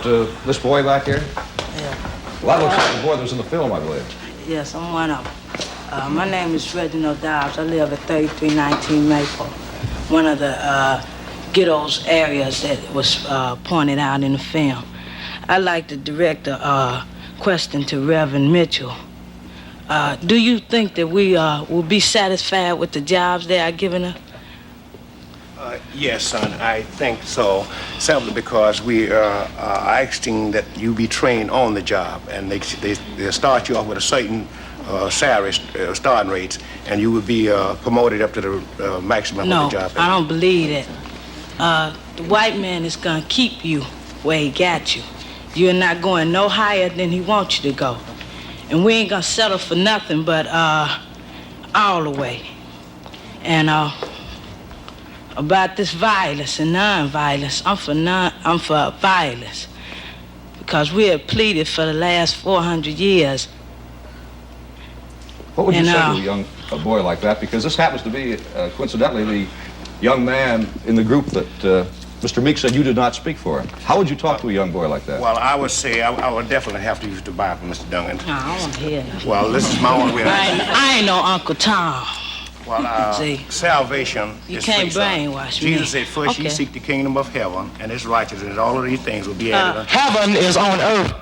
this boy back here? Yeah. Well, that looks like the boy that was in the film, I believe. Yes, I'm one of them. My name is Reginald Dobbs. I live at 3319 Maple, one of the ghettos areas that was pointed out in the film. I'd like to direct a question to Reverend Mitchell. Do you think that we will be satisfied with the jobs they are giving us? Yes, son, I think so, simply because we are asking that you be trained on the job, and they start you off with a certain salary starting rates, and you would be promoted up to the maximum of the job. No, I don't believe that. The white man is going to keep you where he got you. You're not going no higher than he wants you to go. And we ain't going to settle for nothing but all the way. And about this violence and non-violence, I'm for violence. Because we have pleaded for the last 400 years. What would you say to a boy like that? Because this happens to be, coincidentally, the young man in the group that Mr. Meeks said you did not speak for. How would you talk to a young boy like that? Well, I would say I would definitely have to use the Bible, Mr. Duncan. No, I don't want to hear that. Well, this is my own way. I ain't no Uncle Tom. Well, salvation you is can't free, brainwash me. Jesus said, first ye seek the kingdom of heaven and its righteousness, and all of these things will be added unto you. Heaven is on earth,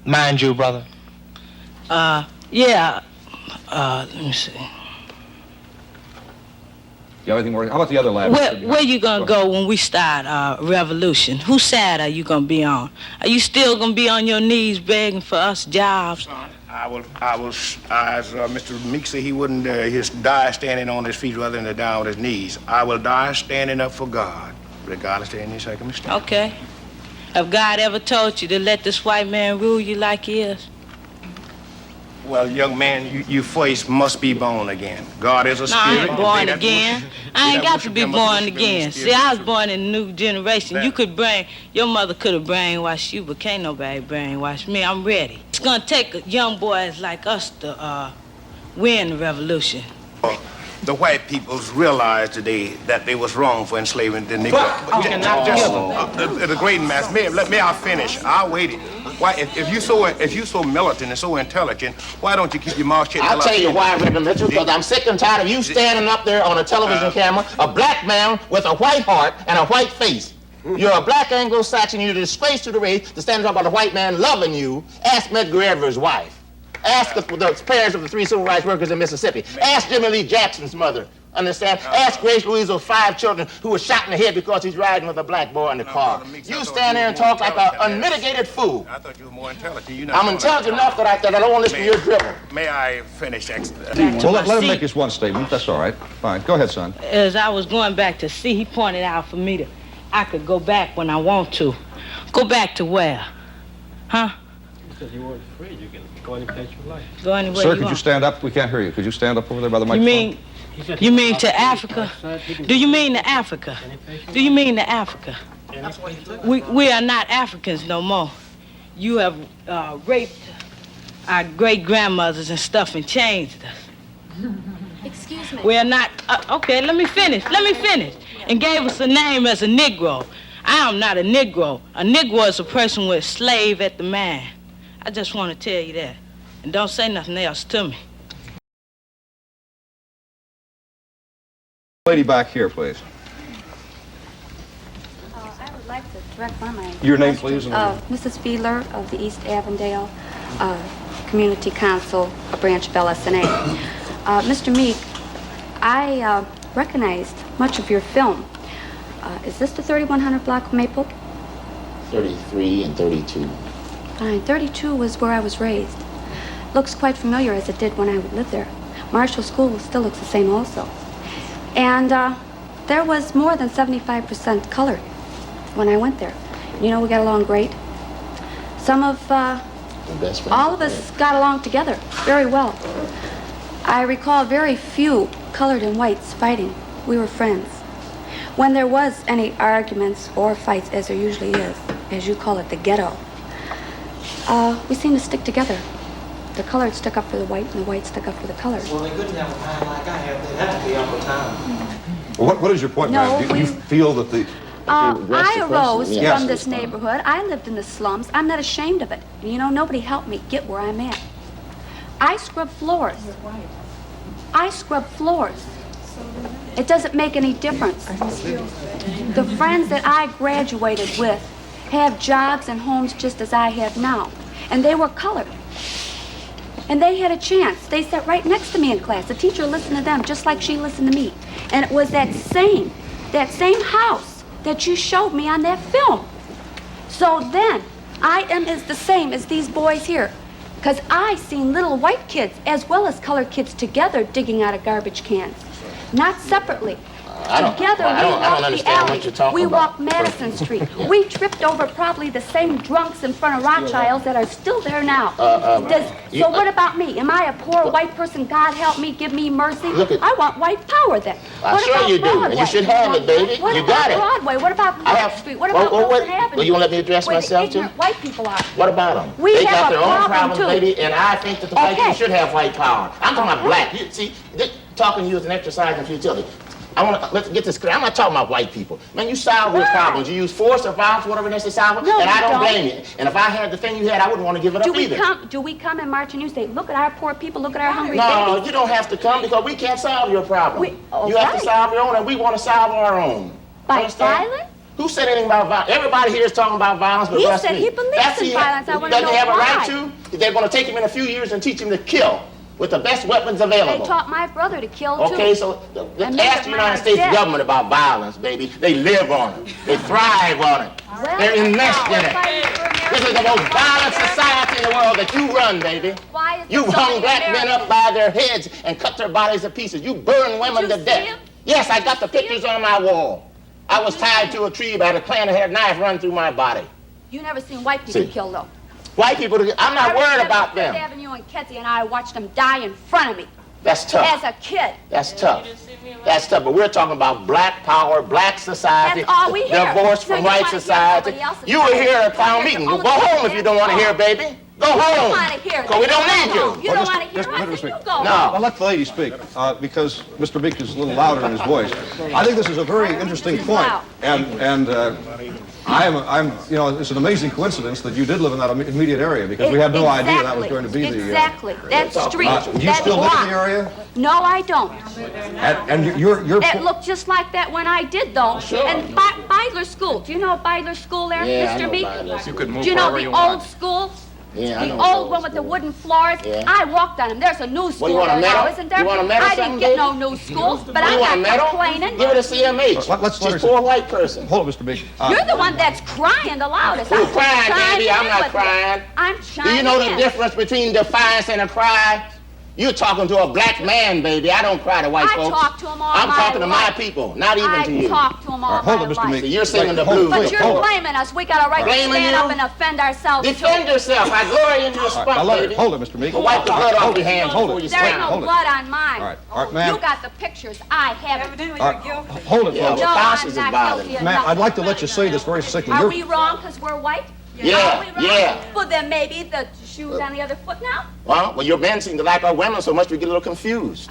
mind you, brother. Yeah. Let me see. You have anything more? How about the other lab? Where you gonna go when we start revolution? Whose side are you gonna be on? Are you still gonna be on your knees begging for us jobs? I will, as Mr. Meeks said, he wouldn't die standing on his feet rather than to die on his knees. I will die standing up for God, regardless of any circumstance. Okay. Have God ever told you to let this white man rule you like he is? Well, young man, you first must be born again. God is a spirit. I ain't born again. I ain't got to be born again. See, I was born in a new generation. Your mother could have brainwashed you, but can't nobody brainwash me. I'm ready. It's gonna take young boys like us to win the revolution. The white peoples realized today that they was wrong for enslaving the Negro. The great mass. May I finish? I'll wait. Why, if you so militant and so intelligent, why don't you keep your mouth shut? I'll tell you why, Reverend Mitchell, because I'm sick and tired of you standing up there on a television camera, a black man with a white heart and a white face. You're a black Anglo-Saxon, you're a disgrace to the race to stand up about a white man loving you. Ask Medgar Evers' wife. Ask the parents of the 3 civil rights workers in Mississippi. Ask Jimmy Lee Jackson's mother. Understand? Ask Grace Louise's 5 children who were shot in the head because he's riding with a black boy in the car. You stand there and talk like an unmitigated fool. I thought you were more intelligent. I'm intelligent enough that I don't want to listen to your dribble. May I finish? Well, let him make his one statement. That's all right. Fine. Go ahead, son. As I was going back to see, he pointed out for me I could go back when I want to. Go back to where? Huh? Because you weren't free. You can go any place you like. Go anywhere Sir, you could want. you stand up? We can't hear you. Could you stand up over there by the microphone? You mean to Africa? Do you mean to Africa? Do you mean to Africa? We are not Africans no more. You have raped our great-grandmothers and stuff and changed us. Excuse me. We are not, okay, let me finish. And gave us a name as a Negro. I am not a Negro. A Negro is a person with a slave at the man. I just want to tell you that. And don't say nothing else to me. Lady back here, please. I would like to direct one of my Your name, please. Mrs. Fiedler of the East Avondale Community Council, a branch of LSNA. Mr. Meek, I recognized much of your film. Is this the 3100 block of Maple? 33 and 32. Fine. 32 was where I was raised. Looks quite familiar as it did when I lived there. Marshall School still looks the same also. And there was more than 75% colored when I went there. You know, we got along great. All of us got along together very well. I recall very few colored and whites fighting. We were friends. When there was any arguments or fights, as there usually is, as you call it, the ghetto, we seemed to stick together. The colored stuck up for the white, and the white stuck up for the colored. Well, they couldn't have a time like I have. They have to be Uncle Tom. Well, what is your point, No, ma'am? Do you feel that the I arose Yes. from this neighborhood. I lived in the slums. I'm not ashamed of it. You know, nobody helped me get where I'm at. I scrub floors. I scrub floors. It doesn't make any difference. The friends that I graduated with have jobs and homes just as I have now. And they were colored. And they had a chance. They sat right next to me in class. The teacher listened to them just like she listened to me. And it was that same house that you showed me on that film. So then, I am the same as these boys here. Because I seen little white kids as well as colored kids together digging out of garbage cans. Not separately. Together, we walked the alley. We walked Madison Street. We tripped over probably the same drunks in front of Rothschilds that are still there now. So what about me? Am I a poor white person? God help me, give me mercy. I want white power then. I'm sure you do, and you should have it, baby. You got it. Broadway? What about Clark Street? What about Wilson Avenue? Well, you want to let me address myself, too? Where the ignorant white people are. What about them? We they have got their a own problem, problems, too. baby, and I think that the black people should have white power. I'm talking about black. You see, talking to you is an exercise in futility. Let's get this clear. I'm not talking about white people. Man, you solve your problems. You use force or violence, whatever necessary solve it, and I don't blame you. And if I had the thing you had, I wouldn't want to give it up either. Do we come and march and you say, look at our poor people, look at our hungry No, babies? you don't have to come because we can't solve your problem. You have to solve your own, and we want to solve our own. By violence? Who said anything about violence? Everybody here is talking about violence, but He that's said me. he believes in violence. I want to know Doesn't he have a right why. to? They're going to take him in a few years and teach him to kill with the best weapons available. They taught my brother to kill, too. Okay, so let's ask the United States government about violence, baby. They live on it. They thrive on it. Well, They're invested in it. This is the most America. violent society in the world that you run, baby. Why is You there so hung many black men Americans? up by their heads and cut their bodies to pieces. You burn women Did to you death. see 'em? Yes, I got the pictures on my wall. I was tied to a tree by the Klan and had a knife run through my body. You never seen white people See. killed, though. White people, I'm not worried about them. Fifth Avenue and Kedzie and I watched them die in front of me That's tough. as a kid. That's tough. That's tough. But we're talking about black power, black society, That's all we hear. divorce So from you white wanna hear society. somebody else's You were side. here at a town You're meeting. the Go only home if you don't want to hear, baby. Go You don't home. want to hear. Because we don't need you. You don't want to hear us, Mr. then you Speaker. go. No. I'll let the lady speak because Mr. Meeks is a little louder in his voice. I think this is a very interesting point, and you know, it's an amazing coincidence that you did live in that immediate area because we had no idea that was going to be the. Exactly. That street, Do you that still live in the block. area? No, I don't. And you're. It looked just like that when I did, though. Sure. And Beidler School. Do you know Beidler School there, Yeah, I Mr. know Meek? Beidler. You could move Do you know wherever the you old want. school? Yeah, I The know old those. one with the wooden floors? Yeah. I walked on them. There's a new Well, school you want a there now, medal? isn't there? You want a medal I didn't something, get baby? no new schools, but You want a I'm medal? not complaining. Give it a CMH. Let's let her She's for a white person. Hold it, Mr. Meeks. You're the one that's crying the loudest. Who's I'm crying, chiming baby? I'm in not with you. crying. I'm Do chiming you know the in. difference between defiance and a cry? You're talking to a black man, baby. I don't cry to white I folks. talk to 'em all I'm my talking to my life. people, not even to I you. talk to them all Hold my it, Mr. life. Meeks. So you're singing the Wait, hold blues. it, But you're hold it. blaming us. We got a right to Blaming stand you? up and defend ourselves, Defend too. yourself. I glory in your Now, spunk, let her, baby. hold it, Mr. Meeks. But wipe the blood off your hands Hold before it. you There ain't slam. no Hold it. blood on mine. All right, ma'am. You got the pictures. I haven't. All right, hold it, Yeah, folks. No, well, I'm conscience is not bothering guilty of Ma'am, I'd nothing. like to let you say this very succinctly. Are You're- we wrong because we're white? Yeah, Are we wrong? yeah. Well, then maybe the shoe's on the other foot now. Well, your men seem to like our women so much we get a little confused.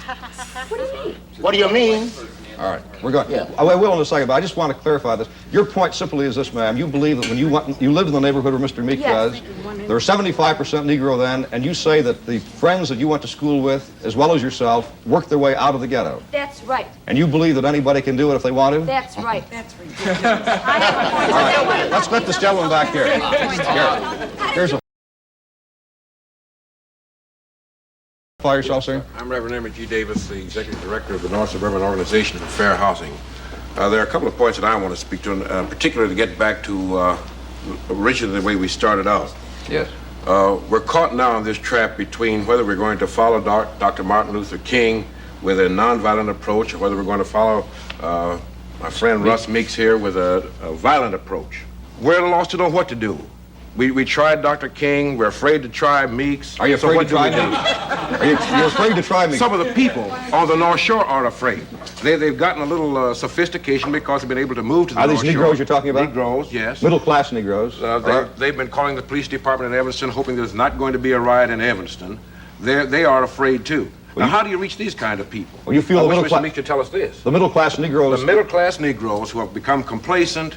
What do you mean? What do you mean? All right, we're going. Yeah. I will in a second, but I just want to clarify this. Your point simply is this, ma'am. You believe that when you lived in the neighborhood where Mr. Meek Yes. does, there were 75% Negro then, and you say that the friends that you went to school with, as well as yourself, worked their way out of the ghetto. That's right. And you believe that anybody can do it if they want to? That's right. That's ridiculous. I have a point. All right, let's let this gentleman back here. Here's a. Fire yourself, sir. I'm Reverend Emmett G. Davis, the Executive Director of the North Suburban Organization for Fair Housing. There are a couple of points that I want to speak to, particularly to get back to originally the way we started out. Yes. We're caught now in this trap between whether we're going to follow Dr. Martin Luther King with a nonviolent approach or whether we're going to follow my friend Russ Meeks here with a violent approach. We're at a loss to know what to do. We tried Dr. King. We're afraid to try Meeks. Are you So afraid what to try do we do? me? You're afraid to try me? Some of the people on the North Shore aren't afraid. They've gotten a little sophistication because they've been able to move to the Are North these Shore. Negroes you're talking about? Negroes, yes. Middle-class Negroes. They've been calling the police department in Evanston, hoping there's not going to be a riot in Evanston. They are afraid too. Now, how do you reach these kind of people? Well, you feel I the wish middle Mr. class. Meeks could tell us this. The middle class Negroes. The middle class Negroes who have become complacent,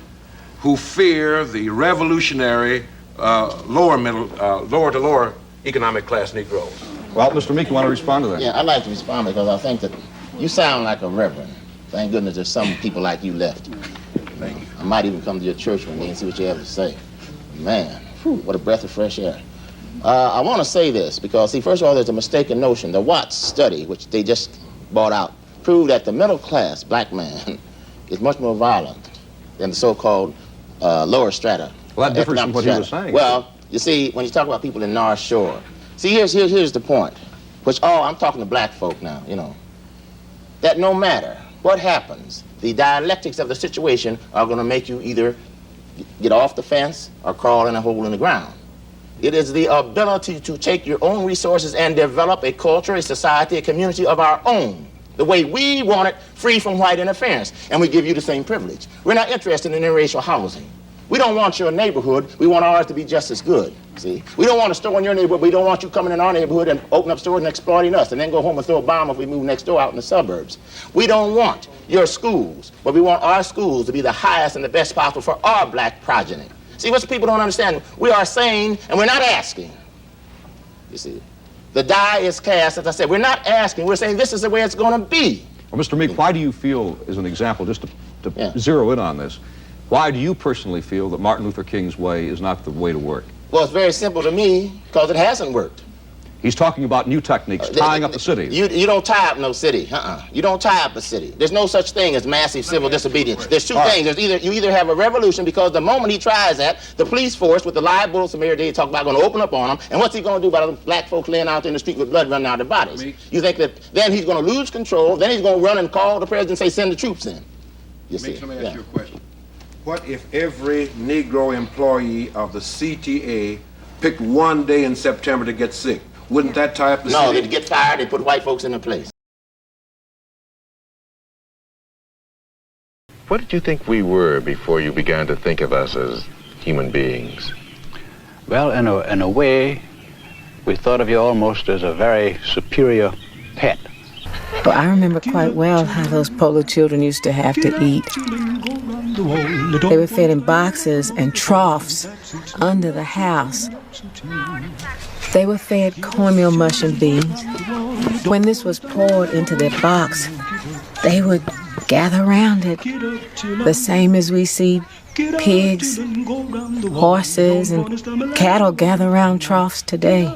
who fear the revolutionary lower to lower economic class Negroes. Well, Mr. Meek, you want to respond to that? Yeah, I'd like to respond because I think that you sound like a reverend. Thank goodness there's some people like you left. Thank you. I might even come to your church one day and see what you have to say. Man, whew, what a breath of fresh air. I want to say this because, see, first of all, there's a mistaken notion. The Watts study, which they just brought out, proved that the middle class black man is much more violent than the so-called lower strata. Well, that differs from what he was saying. Well, you see, when you talk about people in North Shore, see, here's the point, which, I'm talking to black folk now, you know, that no matter what happens, the dialectics of the situation are going to make you either get off the fence or crawl in a hole in the ground. It is the ability to take your own resources and develop a culture, a society, a community of our own, the way we want it, free from white interference. And we give you the same privilege. We're not interested in interracial housing. We don't want your neighborhood. We want ours to be just as good, see? We don't want a store in your neighborhood. We don't want you coming in our neighborhood and open up stores and exploiting us and then go home and throw a bomb if we move next door out in the suburbs. We don't want your schools, but we want our schools to be the highest and the best possible for our black progeny. See, what people don't understand, we are saying, and we're not asking. You see, the die is cast, as I said, we're not asking, we're saying this is the way it's going to be. Well, Mr. Meek, why do you feel, as an example, just to zero in on this, why do you personally feel that Martin Luther King's way is not the way to work? Well, it's very simple to me, because it hasn't worked. He's talking about new techniques, tying up the city. You don't tie up no city. You don't tie up a city. There's no such thing as massive civil disobedience. There's two things. There's you either have a revolution, because the moment he tries that, the police force with the live bullets from every day talk about going to open up on him. And what's he going to do about the black folks laying out there in the street with blood running out of their bodies? You think that then he's going to lose control, then he's going to run and call the president and say, send the troops in. You see? Let me ask you a question. What if every Negro employee of the CTA picked one day in September to get sick? Wouldn't that tie up the city? No, they'd get fired, they'd put white folks in their place. What did you think we were before you began to think of us as human beings? Well, in a way, we thought of you almost as a very superior pet. Well, I remember quite well how those Polo children used to have to eat. They were fed in boxes and troughs under the house. They were fed cornmeal mush and beans. When this was poured into their box, they would gather around it, the same as we see pigs, horses, and cattle gather around troughs today.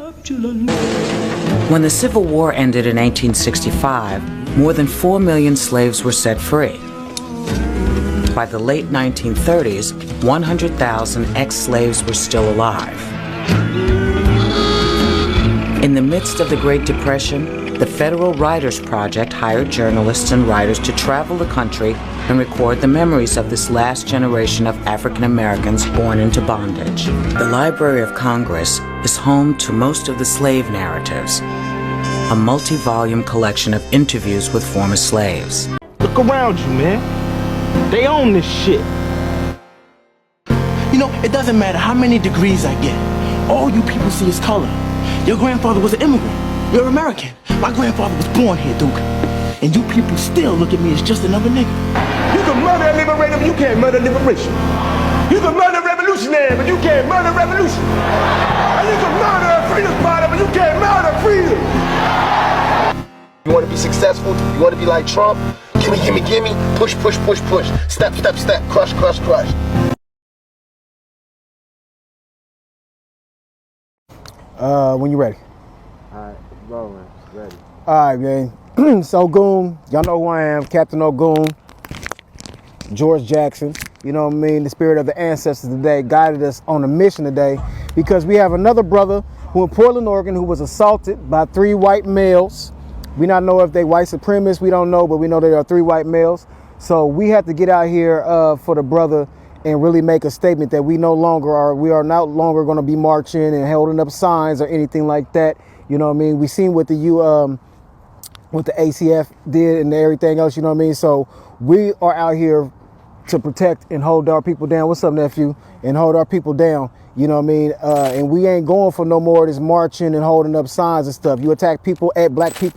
When the Civil War ended in 1865, more than 4 million slaves were set free. By the late 1930s, 100,000 ex-slaves were still alive. In the midst of the Great Depression, the Federal Writers Project hired journalists and writers to travel the country and record the memories of this last generation of African Americans born into bondage. The Library of Congress is home to most of the slave narratives, a multi-volume collection of interviews with former slaves. Look around you, man. They own this shit. You know, it doesn't matter how many degrees I get. All you people see is color. Your grandfather was an immigrant. You're American. My grandfather was born here, Duke. And you people still look at me as just another nigga. You can murder a liberator, but you can't murder liberation. You can murder a revolutionary, but you can't murder revolution. And you can murder a freedom fighter, but you can't murder freedom. You want to be successful? You want to be like Trump? Gimme, gimme, gimme. Push, push, push, push. Step, step, step. Crush, crush, crush. When you ready. Alright, rolling, ready. Alright, man. So, Goon, y'all know who I am, Captain O'Goon, George Jackson. You know what I mean? The spirit of the ancestors today guided us on a mission today because we have another brother who in Portland, Oregon, who was assaulted by 3 white males. We not know if they white supremacists, we don't know, but we know there are 3 white males. So we have to get out here for the brother and really make a statement that we are not longer going to be marching and holding up signs or anything like that. You know what I mean? We seen what the ACF did and everything else, you know what I mean? So we are out here to protect and hold our people down. What's up, nephew? And hold our people down, you know what I mean? And we ain't going for no more of this marching and holding up signs and stuff. You attack people, black people